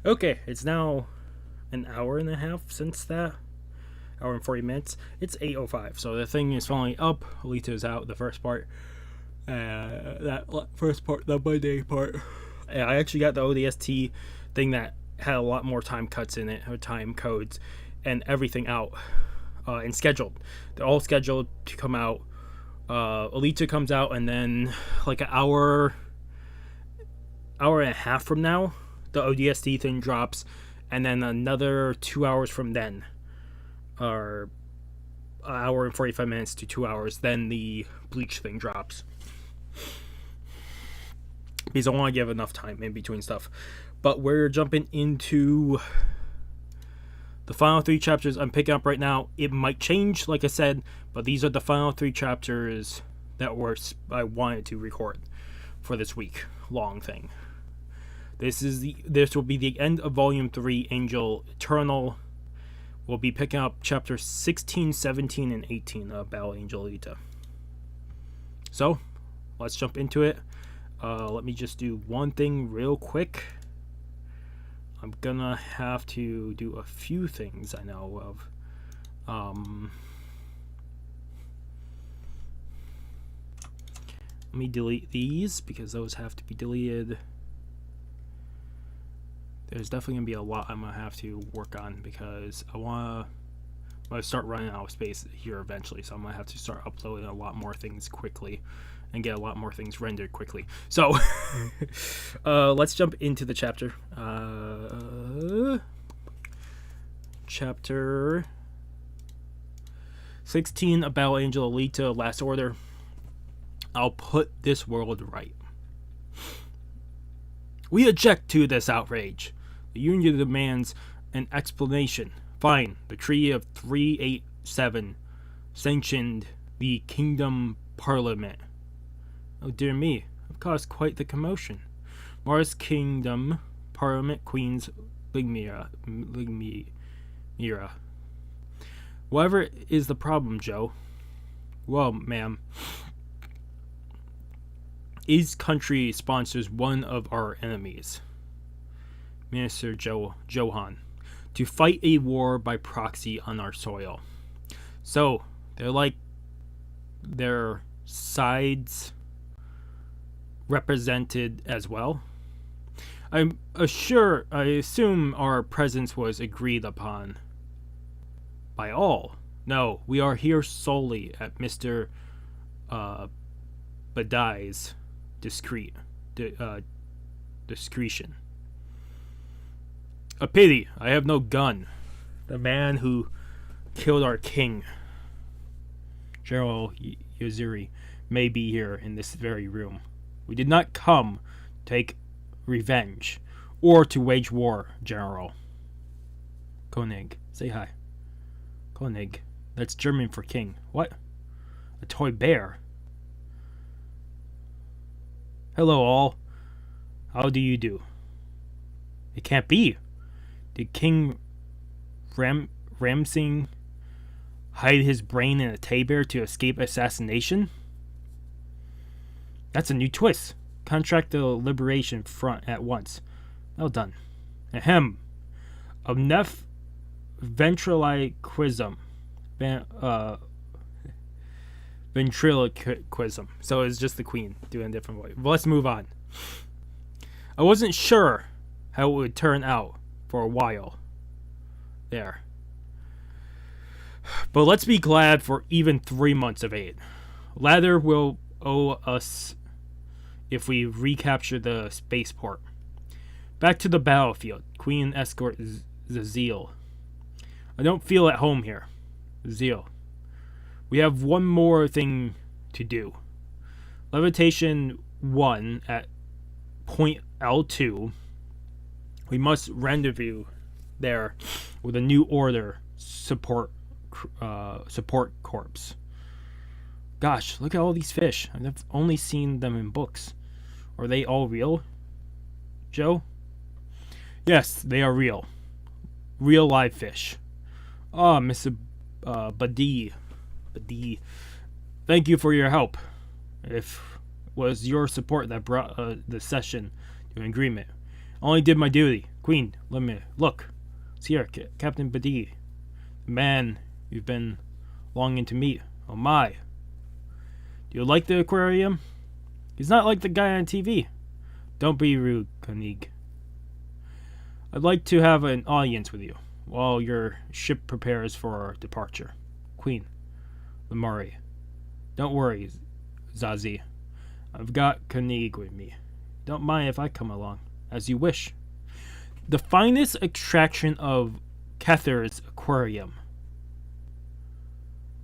Okay, it's now an hour and a half since that. Hour and 40 minutes. It's 8:05, so the thing is finally up. Alita is out, the first part. That first part, the Monday part. I actually got the ODST thing that had a lot more time cuts in it, or time codes, and everything out and scheduled. They're all scheduled to come out. Alita comes out, and then like an hour and a half from now, the ODST thing drops, and then another 2 hours from then, or an hour and 45 minutes to 2 hours, then the Bleach thing drops. Because I want to give enough time in between stuff. But we're jumping into the final 3 chapters I'm picking up right now. It might change, like I said, but these are the final 3 chapters that I wanted to record for this week long thing. This will be the end of Volume 3, Angel Eternal. We'll be picking up chapters 16, 17, and 18 of Battle Angel Alita. So, let's jump into it. Let me just do one thing real quick. I'm gonna have to do a few things I know of. Let me delete these because those have to be deleted. There's definitely going to be a lot I'm going to have to work on because I'm going to start running out of space here eventually. So I'm going to have to start uploading a lot more things quickly and get a lot more things rendered quickly. So let's jump into the chapter. Chapter 16 about Angel Alita, Last Order. I'll put this world right. We object to this outrage. The Union demands an explanation. Fine, the Treaty of 387 sanctioned the Kingdom Parliament. Oh dear me, I've caused quite the commotion. Mars Kingdom Parliament Queen's Ligmira. Whatever is the problem, Joe? Well, ma'am, each country sponsors one of our enemies, Minister Johan, to fight a war by proxy on our soil. So, they're like their sides represented as well. I assume our presence was agreed upon by all. No, we are here solely at Mr. Badai's discretion. A pity, I have no gun. The man who killed our king, General Yuzuri, may be here in this very room. We did not come to take revenge or to wage war, General. Koenig, say hi. Koenig, that's German for king. What? A toy bear? Hello all. How do you do? It can't be. Did King Ramsing hide his brain in a teddy bear to escape assassination? That's a new twist. Contract the Liberation Front at once. Well done. Ahem. Omnef ventriloquism. Ventriloquism. So it's just the queen doing a different way. But let's move on. I wasn't sure how it would turn out for a while there. But let's be glad for even 3 months of aid. Lather will owe us if we recapture the spaceport. Back to the battlefield. Queen escort Zeal. I don't feel at home here. Zeal. We have one more thing to do. Levitation 1 at point L2. We must rendezvous there with a new order support corps. Gosh, look at all these fish. I've only seen them in books. Are they all real, Joe? Yes, they are real. Real live fish. Ah, Mr. Badi. Thank you for your help. If was your support that brought the session to an agreement. I only did my duty. Queen, let me look. It's here, Captain Badi. The man you've been longing to meet. Oh my. Do you like the aquarium? He's not like the guy on TV. Don't be rude, Koenig. I'd like to have an audience with you while your ship prepares for our departure. Queen, Lamari. Don't worry, Zazie. I've got Koenig with me. Don't mind if I come along, as you wish. The finest extraction of Kether's aquarium.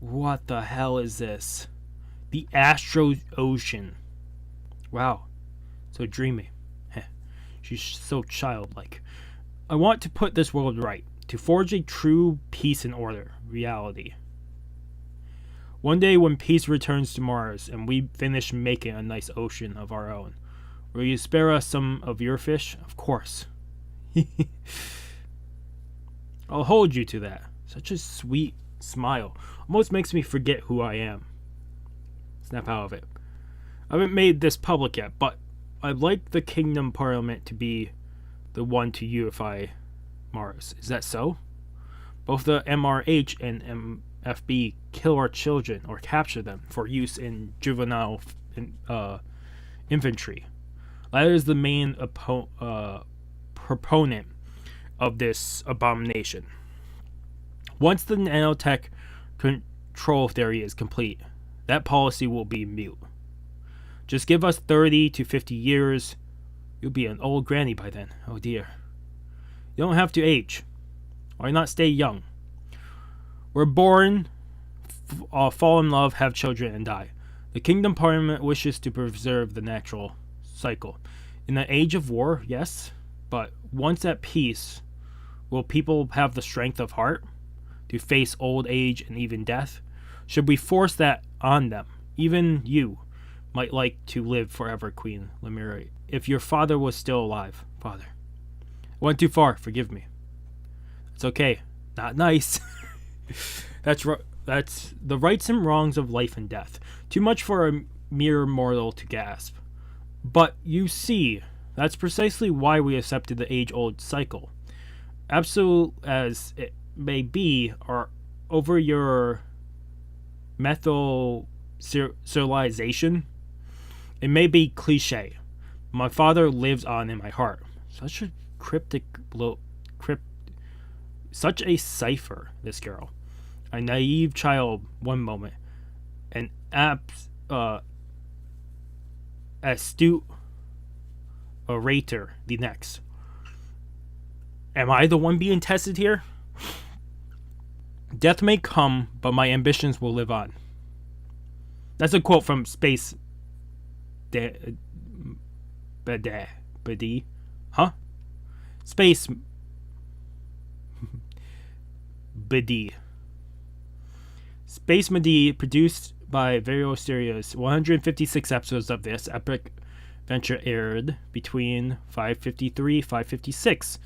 What the hell is this? The Astro Ocean. Wow, so dreamy. Heh. She's so childlike. I want to put this world right, to forge a true peace and order, reality. One day when peace returns to Mars and we finish making a nice ocean of our own, will you spare us some of your fish? Of course. I'll hold you to that. Such a sweet smile. Almost makes me forget who I am. Snap out of it. I haven't made this public yet, but I'd like the Kingdom Parliament to be the one to unify Mars. Is that so? Both the MRH and MFB kill our children or capture them for use in juvenile infantry. That is the main proponent of this abomination. Once the nanotech control theory is complete, that policy will be mute. Just give us 30 to 50 years. You'll be an old granny by then. Oh dear. You don't have to age. Why not stay young? We're born, fall in love, have children, and die. The Kingdom Parliament wishes to preserve the natural cycle. In the age of war, yes, but once at peace, will people have the strength of heart to face old age and even death? Should we force that on them? Even you might like to live forever, Queen Lemire. If your father was still alive. Father. I went too far, forgive me. It's okay. Not nice. That's the rights and wrongs of life and death. Too much for a mere mortal to gasp. But you see, that's precisely why we accepted the age-old cycle. Absolute as it may be, or over your methyl civilization, it may be cliche. My father lives on in my heart. Such a such a cipher, this girl. A naive child one moment, an astute orator the next. Am I the one being tested here? Death may come, but my ambitions will live on. That's a quote from Space Badi. Huh? Space Badi. Space Madi, produced by various series. 156 episodes of this epic venture aired between 553-556.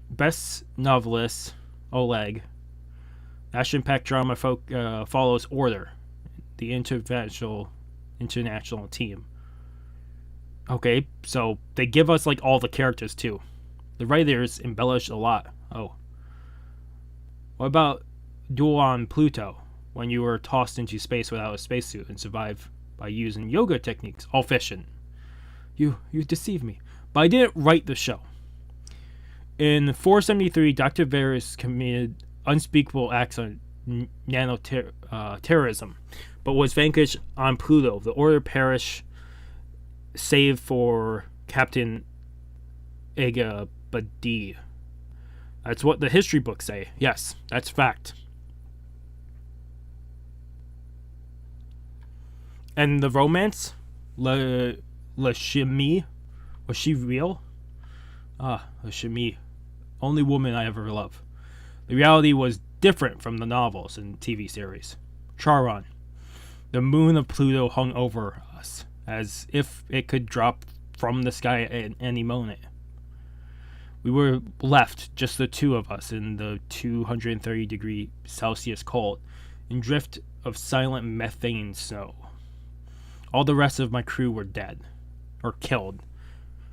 Best novelist Oleg. Action packed drama follows Order, the international team. Okay, so they give us like all the characters too. The writers embellish a lot. Oh. What about Duel on Pluto, when you were tossed into space without a spacesuit and survived by using yoga techniques? All fiction. You deceived me. But I didn't write the show. In 473, Dr. Varys committed unspeakable acts on terrorism, but was vanquished on Pluto. The Order perished, save for Captain Agabadi. That's what the history books say. Yes, that's fact. And the romance? La Chimie? Was she real? Ah, La Chimie. Only woman I ever loved. The reality was different from the novels and TV series. Charon. The moon of Pluto hung over us, as if it could drop from the sky at any moment. We were left, just the two of us, in the 230 degree Celsius cold, in drift of silent methane snow. All the rest of my crew were dead or killed.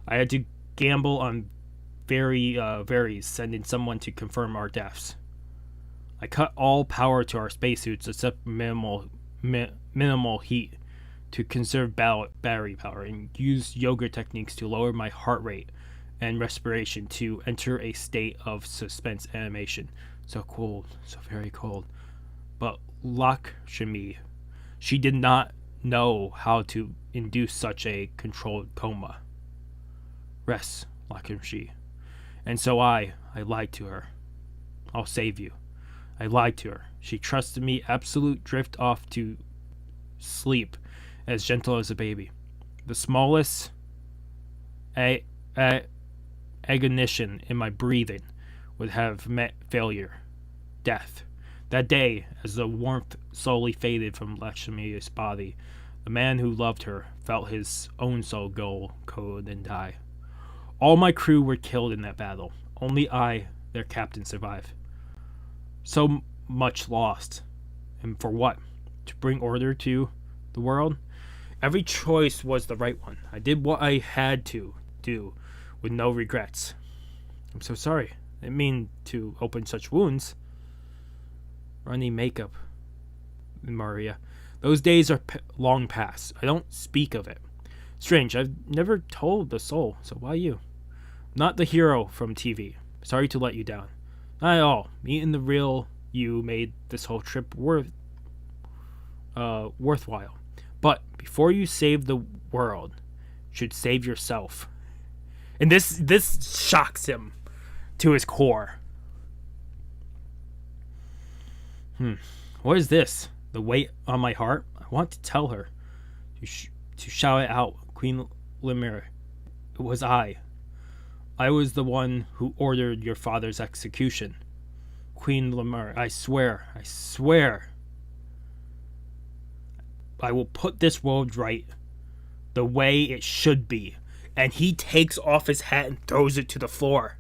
I had to gamble on varies, sending someone to confirm our deaths. I cut all power to our spacesuits except minimal heat to conserve battery power, and used yoga techniques to lower my heart rate and respiration to enter a state of suspense animation. So cold, so very cold. But Lakshmi, she did not know how to induce such a controlled coma. Rest, Lakshmi. And so I lied to her. I'll save you. I lied to her. She trusted me. Absolute drift off to sleep, as gentle as a baby. The smallest agonition in my breathing would have met failure, death. That day, as the warmth slowly faded from Lakshmi's body, the man who loved her felt his own soul go cold and die. All my crew were killed in that battle. Only I, their captain, survived. So much lost. And for what? To bring order to the world? Every choice was the right one. I did what I had to do with no regrets. I'm so sorry. I didn't mean to open such wounds. Running makeup, Maria. Those days are long past. I don't speak of it. Strange, I've never told a soul, so why you? Not the hero from TV. Sorry to let you down. Not at all. Meeting the real you made this whole trip worthwhile. But before you save the world, you should save yourself. And this shocks him to his core. What is this? The weight on my heart? I want to tell her. To shout it out. Queen Lemire. It was I. I was the one who ordered your father's execution. Queen Lemire, I swear. I will put this world right the way it should be. And he takes off his hat and throws it to the floor.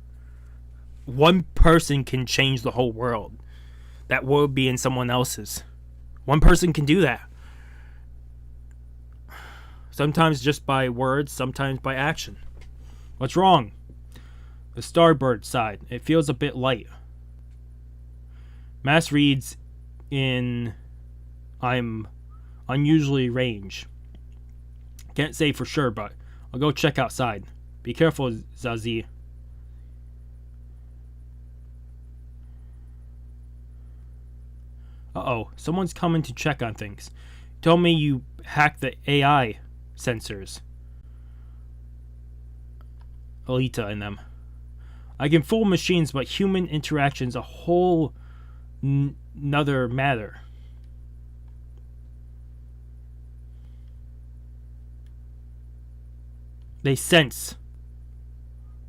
One person can change the whole world. That world being someone else's. One person can do that. Sometimes just by words, sometimes by action. What's wrong? The starboard side. It feels a bit light. Mass reads in I'm unusually range. Can't say for sure, but I'll go check outside. Be careful, Zazie. Uh-oh, someone's coming to check on things. Told me you hacked the AI sensors. Alita and them. I can fool machines, but human interaction's a whole nother matter. They sense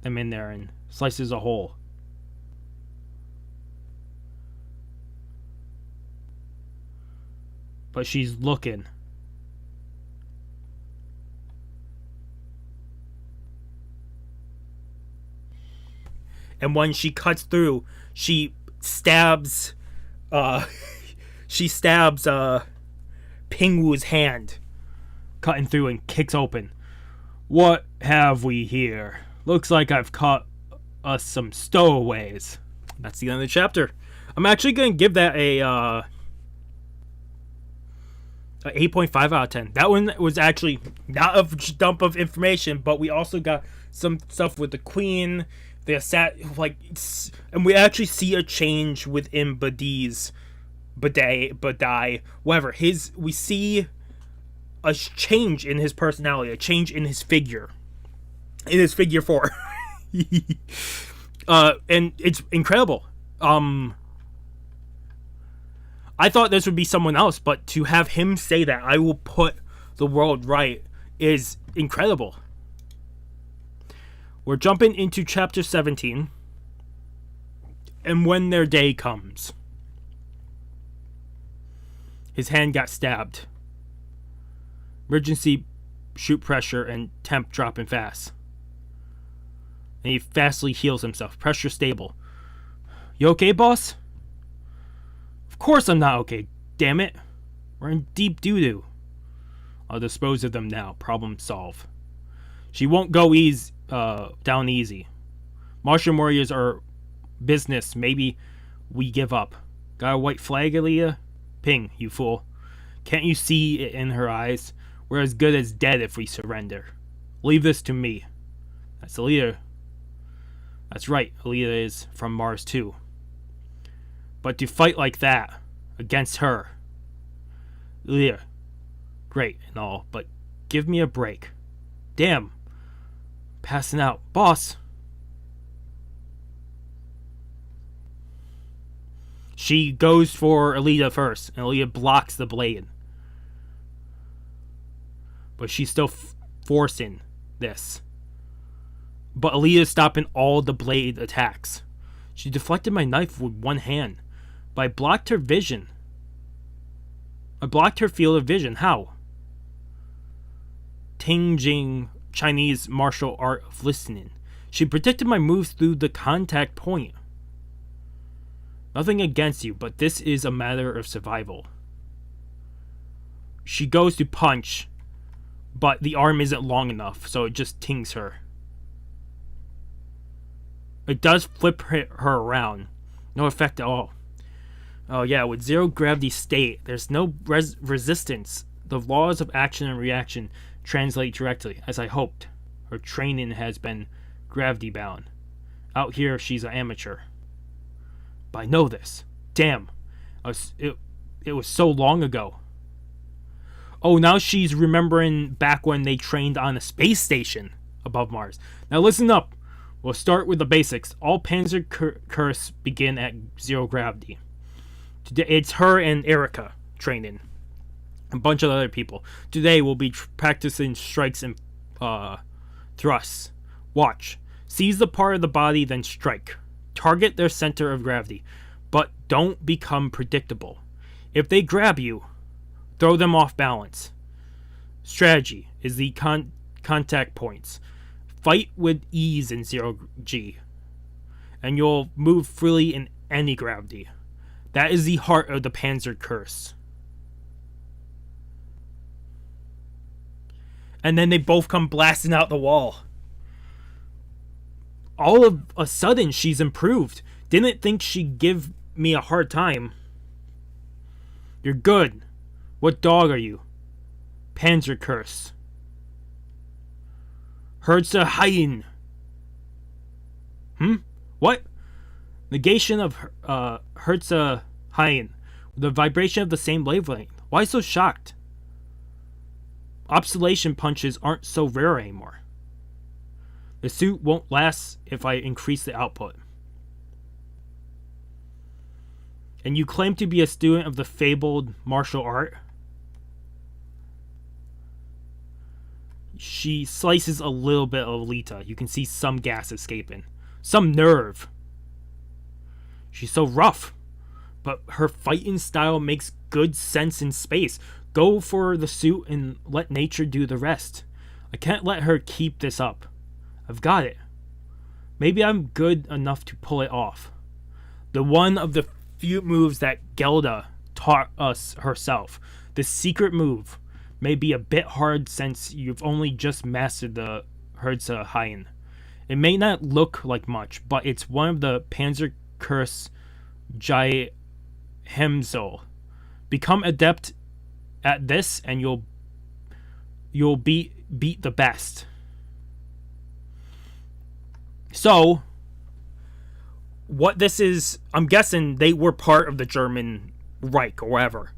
them in there and slices a hole. But she's looking. And when she cuts through, she stabs Pingwu's hand, cutting through and kicks open. What have we here? Looks like I've caught us some stowaways. That's the end of the chapter. I'm actually going to give that a 8.5 out of 10. That one was actually not a dump of information, but we also got some stuff with the queen, and we actually see a change within Badai, whatever. We see a change in his personality, a change in his figure. In his figure 4. And it's incredible. I thought this would be someone else, but to have him say that, I will put the world right, is incredible. We're jumping into chapter 17. And when their day comes. His hand got stabbed. Emergency shoot pressure and temp dropping fast. And he fastly heals himself. Pressure stable. You okay, boss? Of course I'm not okay, damn it. We're in deep doo-doo. I'll dispose of them now. Problem solved. She won't go down easy. Martian warriors are business. Maybe we give up. Got a white flag, Alita? Ping, you fool. Can't you see it in her eyes? We're as good as dead if we surrender. Leave this to me. That's Alita. That's right, Alita is from Mars too. But to fight like that, against her... Alita, great and all, but give me a break. Damn. Passing out. Boss! She goes for Alita first, and Alita blocks the blade. But she's still forcing this. But Alita's stopping all the blade attacks. She deflected my knife with one hand, but I blocked her vision. I blocked her field of vision. How? Tingjing Chinese martial art of listening. She predicted my moves through the contact point. Nothing against you, but this is a matter of survival. She goes to punch, but the arm isn't long enough, so it just tings her. It does flip her around. No effect at all. Oh yeah, with zero gravity state, there's no resistance. The laws of action and reaction translate directly, as I hoped. Her training has been gravity bound. Out here, she's an amateur. But I know this. Damn. It was so long ago. Oh, now she's remembering back when they trained on a space station above Mars. Now listen up. We'll start with the basics. All Panzer Curse begin at zero gravity. Today, it's her and Erica training. A bunch of other people. Today we'll be practicing strikes and thrusts. Watch. Seize the part of the body, then strike. Target their center of gravity, but don't become predictable. If they grab you, throw them off balance. Strategy is the contact points. Fight with ease in 0G, and you'll move freely in any gravity. That is the heart of the Panzer Curse. And then they both come blasting out the wall. All of a sudden, she's improved. Didn't think she'd give me a hard time. You're good. What dog are you? Panzer Curse. Herza Hain. What? Negation of Herza Hain. The vibration of the same wavelength. Why so shocked? Obsolescence punches aren't so rare anymore. The suit won't last if I increase the output. And you claim to be a student of the fabled martial art? She slices a little bit of Alita. You can see some gas escaping. Some nerve. She's so rough. But her fighting style makes good sense in space. Go for the suit and let nature do the rest. I can't let her keep this up. I've got it. Maybe I'm good enough to pull it off. The one of the few moves that Gelda taught us herself. The secret move may be a bit hard since you've only just mastered the Herza Hain. It may not look like much, but it's one of the Panzer Curse Jai Hemzel. Become adept at this and you'll beat the best. So, what this is, I'm guessing they were part of the German Reich or whatever.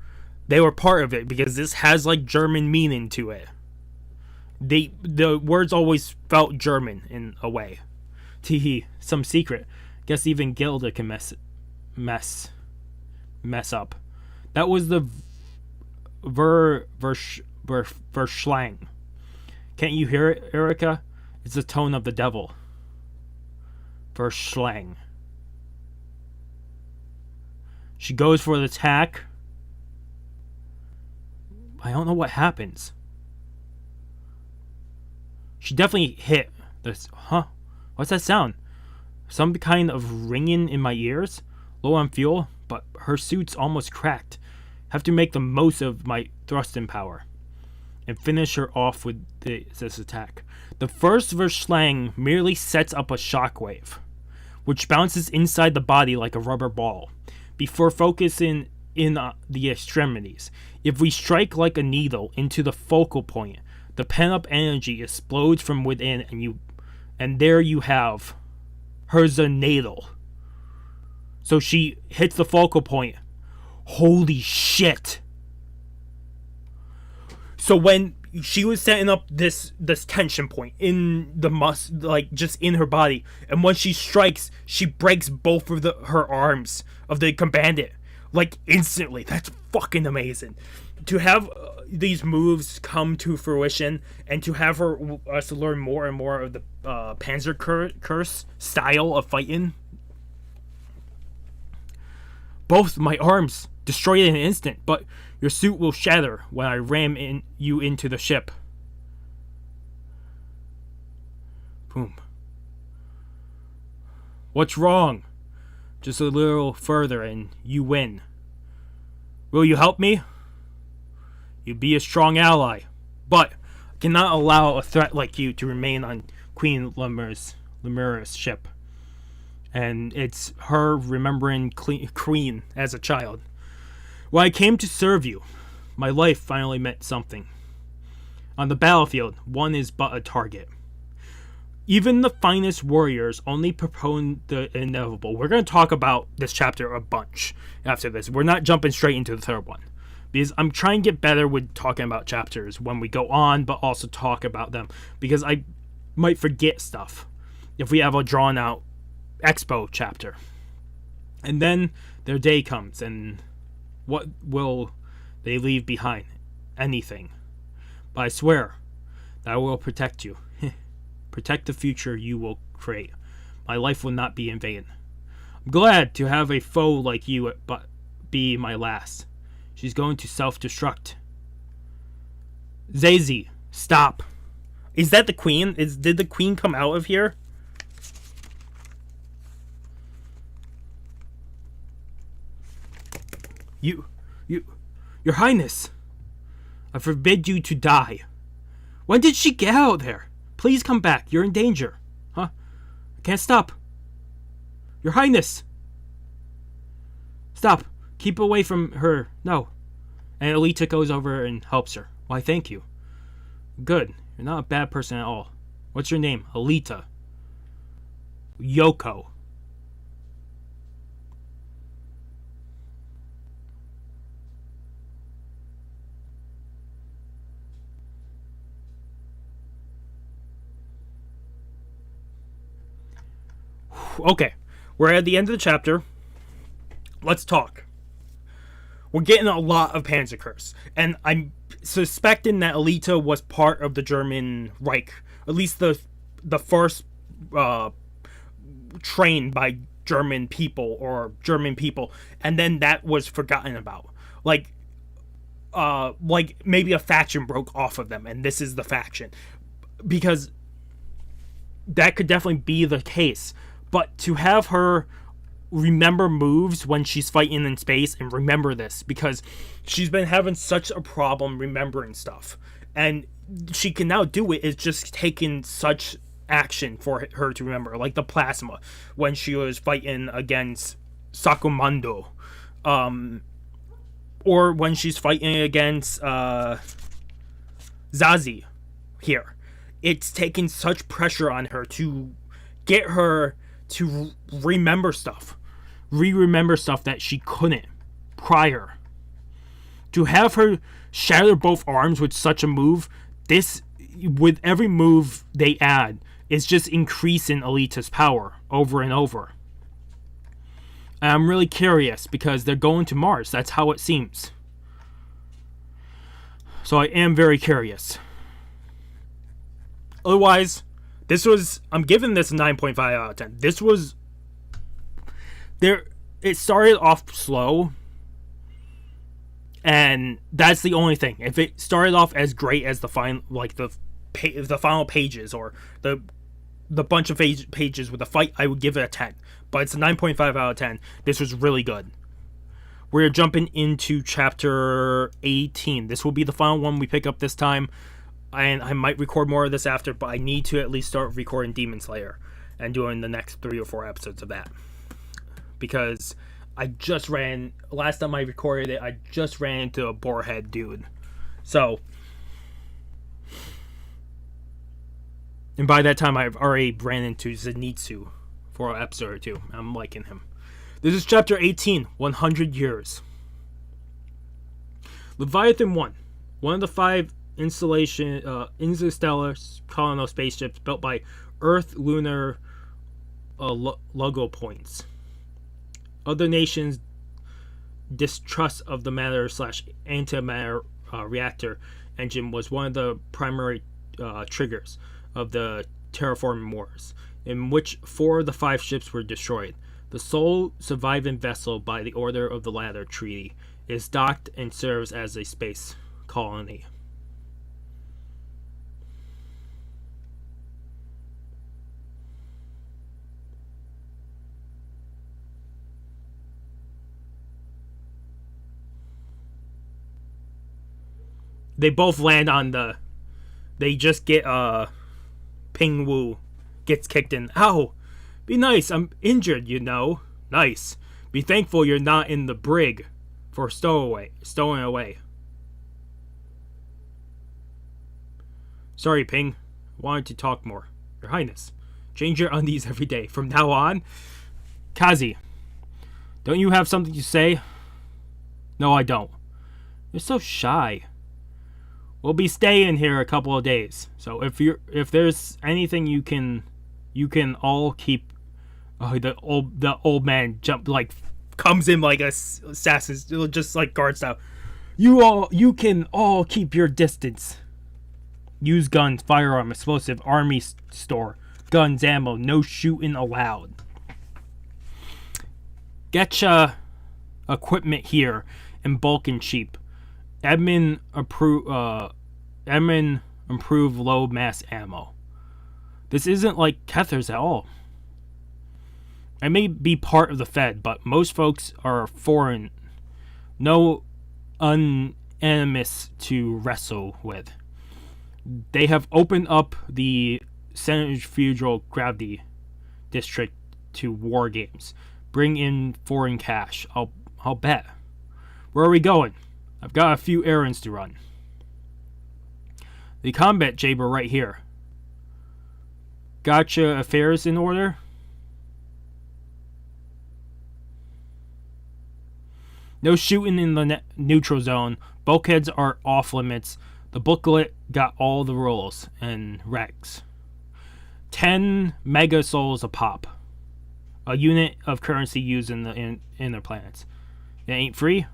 They were part of it because this has like German meaning to it. The words always felt German in a way. Teehee, some secret. Guess even Gilda can mess up. That was the Verschlang. Can't you hear it, Erica? It's the tone of the devil. Verschlang. She goes for the attack. I don't know what happens. She definitely hit this. Huh? What's that sound? Some kind of ringing in my ears? Low on fuel, but her suit's almost cracked. Have to make the most of my thrusting power. and finish her off with this attack. The first Verschlang merely sets up a shockwave, which bounces inside the body like a rubber ball, before focusing in the extremities. If we strike like a needle into the focal point, the pent-up energy explodes from within, and there you have her Zanadal. So she hits the focal point. Holy shit! So when she was setting up this tension point in the like just in her body, and when she strikes, she breaks both of her arms of the bandit, like instantly. That's fucking amazing. To have these moves come to fruition, and to have us learn more and more of the Panzer Curse style of fighting. Both my arms destroyed in an instant, but your suit will shatter when I ram you into the ship. Boom. What's wrong? Just a little further and you win. Will you help me? You'd be a strong ally, but I cannot allow a threat like you to remain on Queen Lemura's ship. And it's her remembering Queen as a child. When I came to serve you, my life finally meant something. On the battlefield, one is but a target. Even the finest warriors only propose the inevitable. We're going to talk about this chapter a bunch after this. We're not jumping straight into the third one, because I'm trying to get better with talking about chapters when we go on, but also talk about them, because I might forget stuff if we have a drawn out Expo chapter. And then their day comes, and what will they leave behind? Anything. But I swear that I will protect you. Protect the future you will create. My life will not be in vain. I'm glad to have a foe like you but be my last. She's going to self-destruct. Zazie, stop. Is that the queen? Did the queen come out of here? Your Highness, I forbid you to die. When did she get out there? Please come back. You're in danger. Huh? I can't stop. Your Highness. Stop. Keep away from her. No. And Alita goes over and helps her. Why, thank you. Good. You're not a bad person at all. What's your name? Alita. Yoko. Okay, we're at the end of the chapter. Let's talk. We're getting a lot of Panzer Curse, and I'm suspecting that Alita was part of the German Reich, at least the first trained by German people, and then that was forgotten about. Like maybe a faction broke off of them, and this is the faction, because that could definitely be the case. But to have her remember moves when she's fighting in space, and remember this, because she's been having such a problem remembering stuff, and she can now do it. It's just taking such action for her to remember, like the plasma when she was fighting against Sakumondo, or when she's fighting against Zazie here. It's taking such pressure on her to get her to remember stuff. Remember stuff that she couldn't prior. To have her shatter both arms with such a move, this, with every move they add, is just increasing Alita's power over and over. And I'm really curious, because they're going to Mars. That's how it seems. So I am very curious. Otherwise, I'm giving this a 9.5 out of 10. This was... It started off slow, and that's the only thing. If it started off as great as the final pages, or the bunch of pages with the fight, I would give it a 10. But it's a 9.5 out of 10. This was really good. we're jumping into chapter 18. This will be the final one we pick up this time. And I might record more of this after, but I need to at least start recording Demon Slayer and doing the next 3 or 4 episodes of that. Because last time I recorded it, I just ran into a boarhead dude. So, and by that time I've already ran into Zenitsu for an episode or 2. I'm liking him. This is chapter 18, 100 Years. Leviathan 1. One of the 5 interstellar colonial spaceships built by Earth lunar Lugo points. Other nations' distrust of the matter/antimatter reactor engine was one of the primary triggers of the terraforming wars, in which 4 of the 5 ships were destroyed. The sole surviving vessel by the order of the latter treaty is docked and serves as a space colony. They both land on the... They just get, Ping Wu gets kicked in. Ow! Be nice, I'm injured, you know. Nice. Be thankful you're not in the brig for stolen away. Sorry, Ping. Wanted to talk more. Your Highness, change your undies every day. From now on... Kazi, don't you have something to say? No, I don't. You're so shy. We'll be staying here a couple of days. So if there's anything you can all keep. The old man comes in like a assassin, just like guard style. You can all keep your distance. Use guns, firearm, explosive, army store, guns, ammo, no shooting allowed. Getcha equipment here in bulk and cheap. Admin improve low mass ammo. This isn't like Kether's at all. I may be part of the Fed, but most folks are foreign. No unanimous to wrestle with. They have opened up the centrifugal gravity district to war games. Bring in foreign cash. I'll bet. Where are we going? I've got a few errands to run. The combat chamber right here. Gotcha affairs in order? No shooting in the neutral zone. Bulkheads are off limits. The booklet got all the rules and regs. 10 mega souls a pop. A unit of currency used in the inner planets. It ain't free?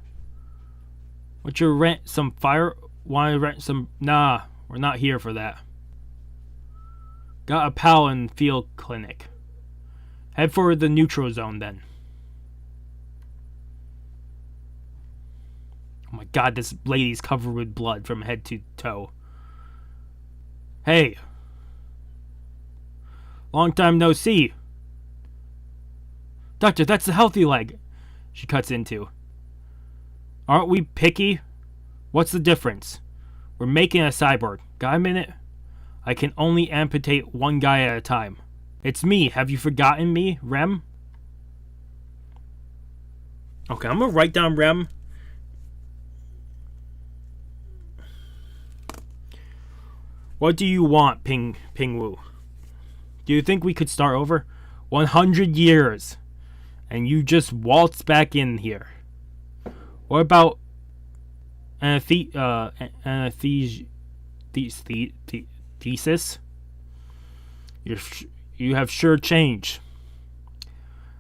Want you rent some fire? Want to rent some? Nah, we're not here for that. Got a pal in field clinic. Head for the neutral zone then. Oh my god, this lady's covered with blood from head to toe. Hey. Long time no see. Doctor, that's the healthy leg. She cuts into. Aren't we picky? What's the difference? We're making a cyborg. Got a minute? I can only amputate one guy at a time. It's me. Have you forgotten me, Rem? Okay, I'm gonna write down Rem. What do you want, Ping Wu? Do you think we could start over? 100 years. And you just waltz back in here. What about thesis? You have sure changed.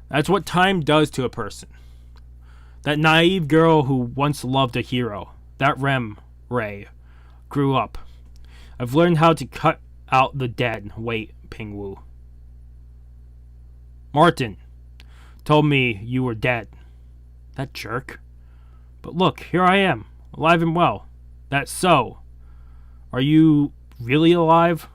That's what time does to a person. That naive girl who once loved a hero, that Rem, Ray, grew up. I've learned how to cut out the dead. Wait, Ping Wu. Martin told me you were dead. That jerk. But look, here I am, alive and well. That's so. Are you really alive?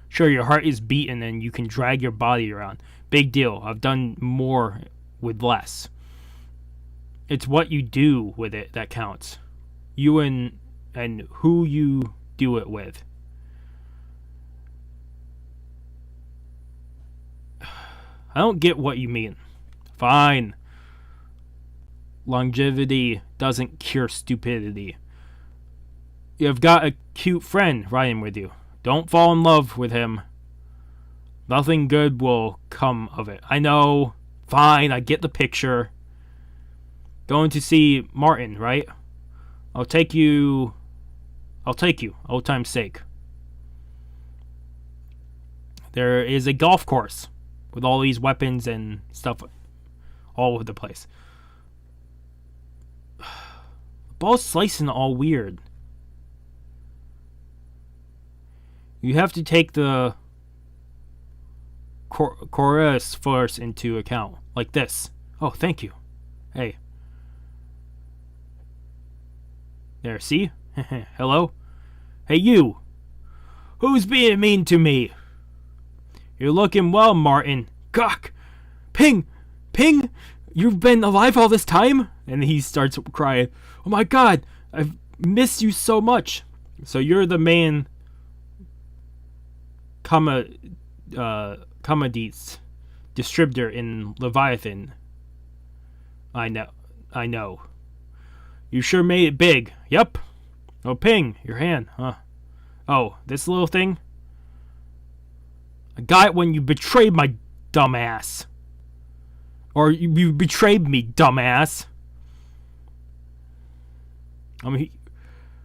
Sure, your heart is beating and you can drag your body around. Big deal. I've done more with less. It's what you do with it that counts. You and who you do it with. I don't get what you mean. Fine. Longevity doesn't cure stupidity. You've got a cute friend riding with you. Don't fall in love with him. Nothing good will come of it. I know. Fine, I get the picture. Going to see Martin, right? I'll take you, old time's sake. There is a golf course with all these weapons and stuff all over the place. The ball's slicing all weird. You have to take the chorus force into account, like this. Oh, thank you. Hey. There, see? Hello? Hey, you! Who's being mean to me? You're looking well, Martin. Gawk! Ping! Ping! You've been alive all this time? And he starts crying. Oh my god! I've missed you so much. So you're the main commodities distributor in Leviathan. I know. You sure made it big. Yep. Oh, Ping, your hand, huh? Oh, this little thing? I got it when you betrayed my dumbass. Or you betrayed me, dumbass. I'm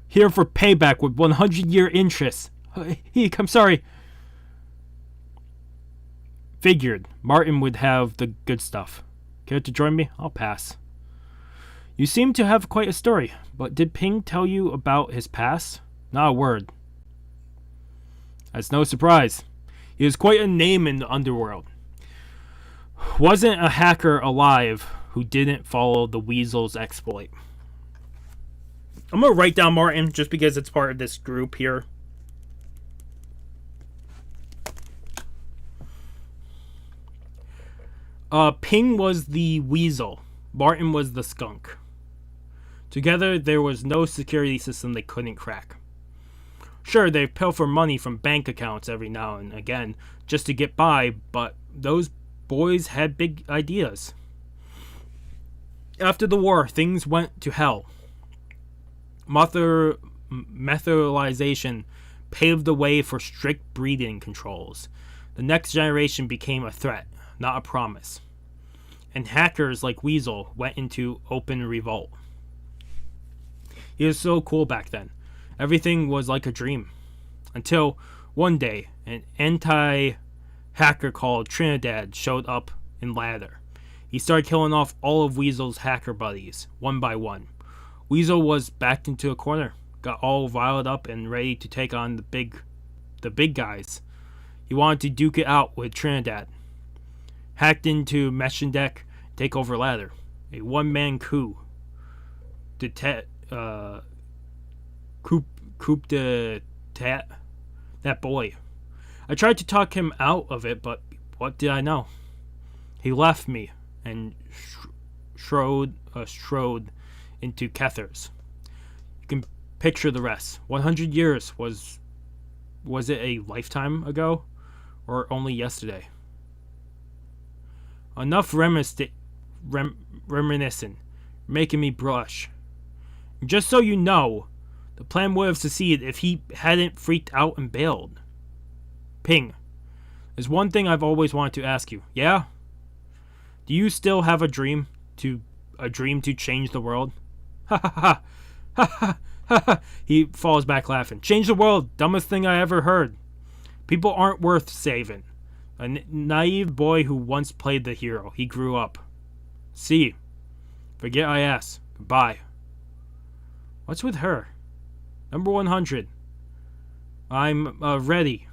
here for payback with 100-year interest. I'm sorry. Figured Martin would have the good stuff. Care to join me? I'll pass. You seem to have quite a story, but did Ping tell you about his past? Not a word. That's no surprise. He was quite a name in the underworld. Wasn't a hacker alive who didn't follow the Weasel's exploit. I'm going to write down Martin just because it's part of this group here. Ping was the Weasel. Martin was the skunk. Together, there was no security system they couldn't crack. Sure, they pilfer money from bank accounts every now and again just to get by, but those boys had big ideas. After the war, things went to hell. Methylization paved the way for strict breeding controls. The next generation became a threat, not a promise. And hackers like Weasel went into open revolt. He was so cool back then. Everything was like a dream. Until one day, an anti-hacker called Trinidad showed up in Ladder. He started killing off all of Weasel's hacker buddies, one by one. Weasel was backed into a corner, got all riled up and ready to take on the big guys. He wanted to duke it out with Trinidad. Hacked into Mission Deck, take over Ladder. A one-man coup. Coop de Tat. That boy. I tried to talk him out of it, but what did I know? He left me and strode into Kethers. You can picture the rest. 100 years was it a lifetime ago? Or only yesterday? Enough reminiscing, making me blush. Just so you know, the plan would have succeeded if he hadn't freaked out and bailed. Ping, there's one thing I've always wanted to ask you. Yeah? Do you still have a dream to change the world? Ha ha ha. Ha ha ha ha. He falls back laughing. Change the world, dumbest thing I ever heard. People aren't worth saving. A naive boy who once played the hero. He grew up. See. Forget I asked. Goodbye. What's with her? Number 100. I'm ready.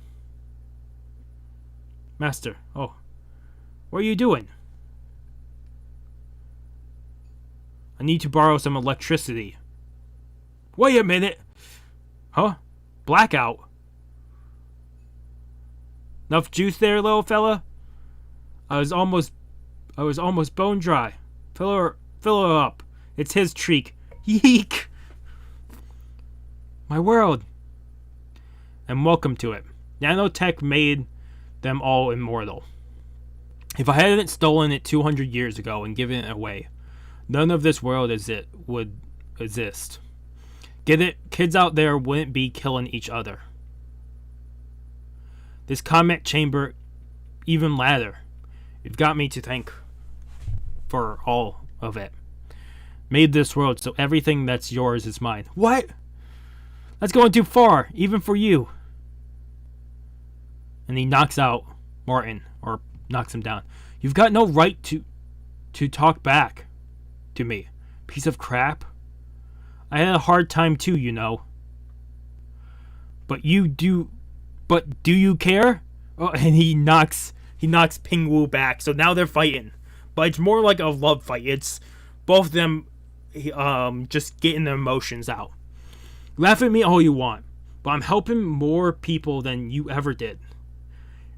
Master. Oh. What are you doing? I need to borrow some electricity. Wait a minute. Huh? Blackout? Enough juice there, little fella? I was almost bone dry. Fill her up. It's his streak. Yeek! My world. And welcome to it. Nanotech made them all immortal. If I hadn't stolen it 200 years ago and given it away, none of this world would exist. Get it? Kids out there wouldn't be killing each other. This comment chamber, even ladder, you've got me to thank for all of it. Made this world so everything that's yours is mine. What? That's going too far, even for you. And he knocks out Martin, or knocks him down. You've got no right to talk back to me. Piece of crap. I had a hard time too, you know. But do you care? Oh, and he knocks Ping Wu back. So now they're fighting. But it's more like a love fight. It's both of them just getting their emotions out. Laugh at me all you want, but I'm helping more people than you ever did.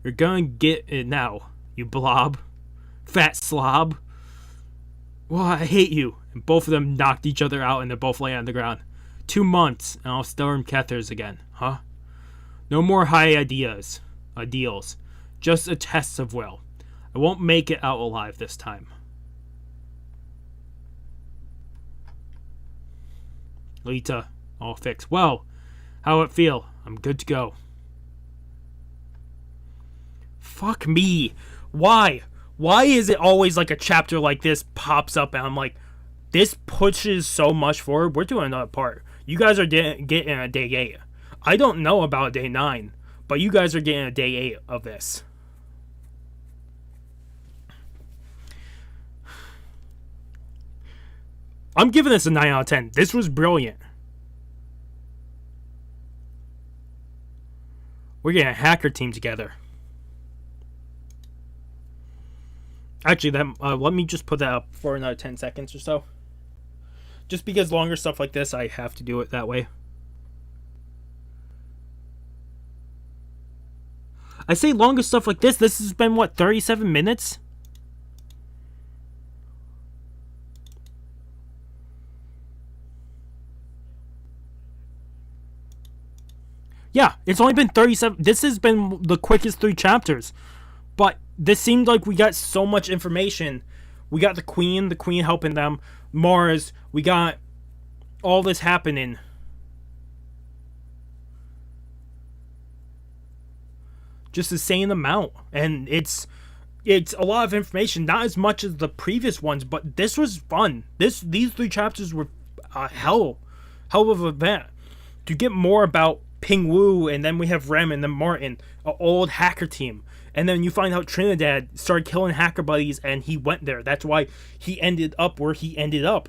You're gonna get it now, you blob. Fat slob. Well, I hate you. And both of them knocked each other out and they're both laying on the ground. 2 months and I'll storm Kethers again, huh? No more high ideals. Just a test of will. I won't make it out alive this time. Alita, all fixed. Well, how it feel? I'm good to go. Fuck me. Why? Why is it always like a chapter like this pops up and I'm like, this pushes so much forward? We're doing another part. You guys are getting a day 8. I don't know about day 9, but you guys are getting a day 8 of this. I'm giving this a 9 out of 10. This was brilliant. We're getting a hacker team together. Actually, let me just put that up for another 10 seconds or so. Just because longer stuff like this, I have to do it that way. I say longer stuff like this. This has been, what, 37 minutes? Yeah, it's only been 37. This has been the quickest 3 chapters. But this seemed like we got so much information. We got the queen helping them. Mars, we got all this happening. Just the same amount. And it's a lot of information. Not as much as the previous ones, but this was fun. These 3 chapters were a hell of an event. To get more about Ping Wu, and then we have Rem and then Martin, an old hacker team. And then you find out Trinidad started killing hacker buddies and he went there. That's why he ended up where he ended up.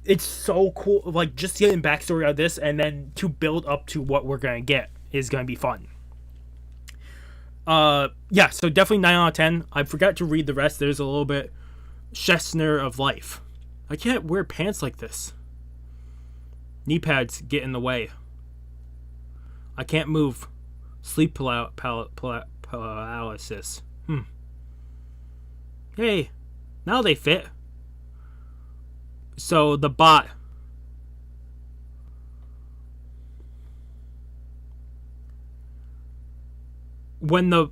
It's so cool. Like, just getting backstory out of this and then to build up to what we're going to get is going to be fun. Yeah, so definitely 9 out of 10. I forgot to read the rest. There's a little bit Chestnut of life. I can't wear pants like this. Knee pads get in the way. I can't move. Sleep paralysis. Hey, now they fit. So the bot. When the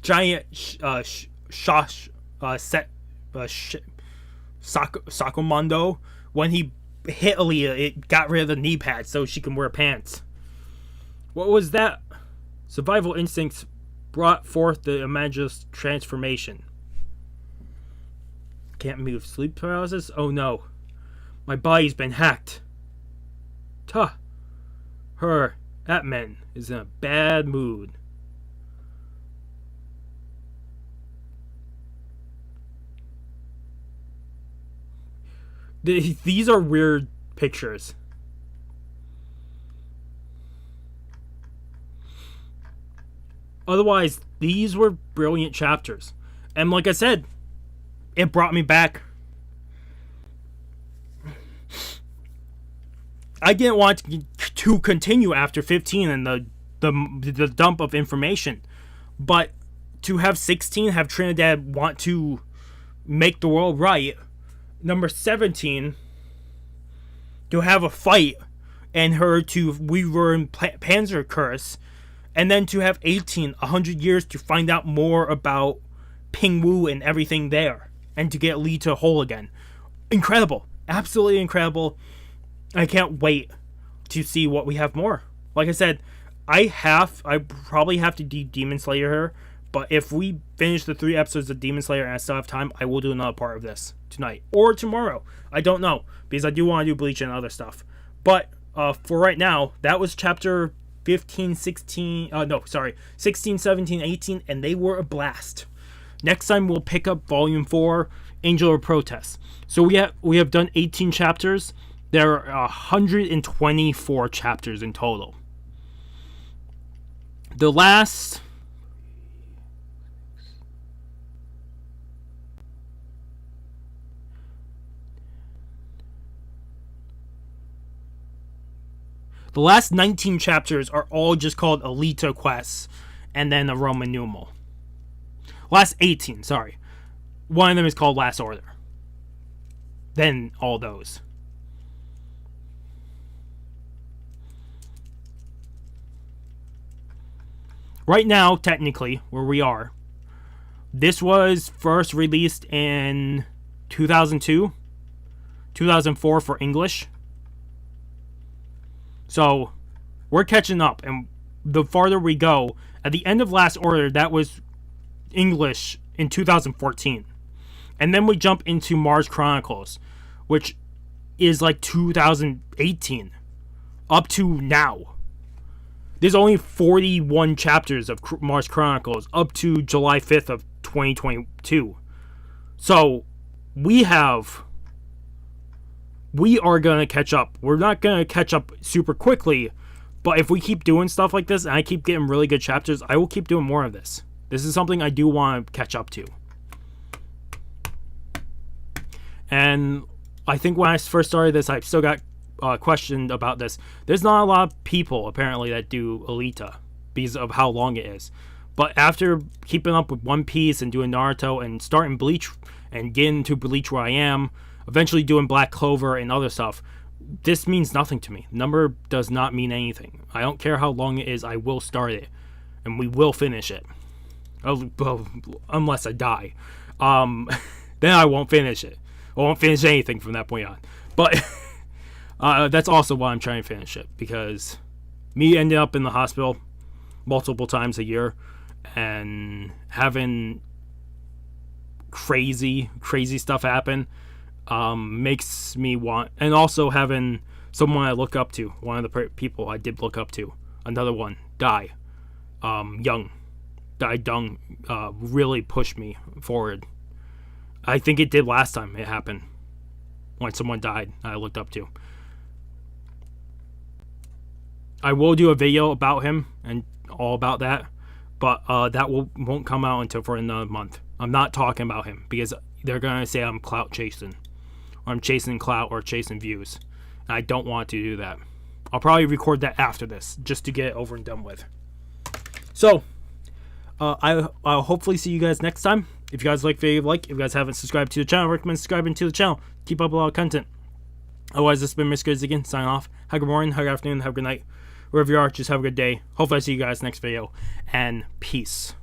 giant Sakomando, when he hit Alita, it got rid of the knee pads so she can wear pants. What was that? Survival instincts brought forth the imaginous transformation. Can't move. Sleep paralysis? Oh no. My body's been hacked. Tuh. Her, Atman, is in a bad mood. These are weird pictures. Otherwise, these were brilliant chapters. And like I said, it brought me back. I didn't want to continue after 15 and the dump of information. But to have 16, have Trinidad want to make the world right. Number 17, to have a fight and her to we were in Panzer Curse, and then to have 100 years to find out more about Ping Wu and everything there, and to get Alita whole again. Incredible. Absolutely incredible. I can't wait to see what we have more. Like I said, I probably have to Demon Slayer her, but if we finish the 3 episodes of Demon Slayer and I still have time, I will do another part of this tonight or tomorrow. I don't know, because I do want to do Bleach and other stuff. But for right now, that was chapter 15, 16, 16, 17, 18, and they were a blast. Next time we'll pick up Volume 4, Angel of Protest. So we have done 18 chapters. There are 124 chapters in total. The last The last 19 chapters are all just called Alita quests and then a Roman numeral. Last 18, sorry. One of them is called Last Order. Then all those. Right now, technically, where we are, this was first released in 2002, 2004 for English. So, we're catching up, and the farther we go, at the end of Last Order, that was English in 2014. And then we jump into Mars Chronicles, which is like 2018, up to now. There's only 41 chapters of Mars Chronicles up to July 5th of 2022. So, we are going to catch up. We're not going to catch up super quickly, but if we keep doing stuff like this, and I keep getting really good chapters, I will keep doing more of this. This is something I do want to catch up to. And I think when I first started this, I still got questioned about this. There's not a lot of people, apparently, that do Alita because of how long it is. But after keeping up with One Piece and doing Naruto and starting Bleach and getting to Bleach where I am, eventually doing Black Clover and other stuff, this means nothing to me. Number does not mean anything. I don't care how long it is, I will start it. And we will finish it. Unless I die. Then I won't finish it. I won't finish anything from that point on. But that's also why I'm trying to finish it. Because me ending up in the hospital multiple times a year and having crazy stuff happen makes me want, and also having someone I look up to, one of the people I did look up to, another one die young, really pushed me forward. I think it did last time it happened, when someone died I looked up to. I will do a video about him and all about that, but that won't come out until for another month. I'm not talking about him because they're gonna say I'm clout chasing, or I'm chasing clout or chasing views. And I don't want to do that. I'll probably record that after this just to get it over and done with. So I'll hopefully see you guys next time. If you guys like the video, if you guys haven't subscribed to the channel, I recommend subscribing to the channel. Keep up a lot of content. Otherwise, this has been Mr. again, sign off. Have a good morning, have a good afternoon, have a good night. Wherever you are, just have a good day. Hopefully I see you guys next video. And peace.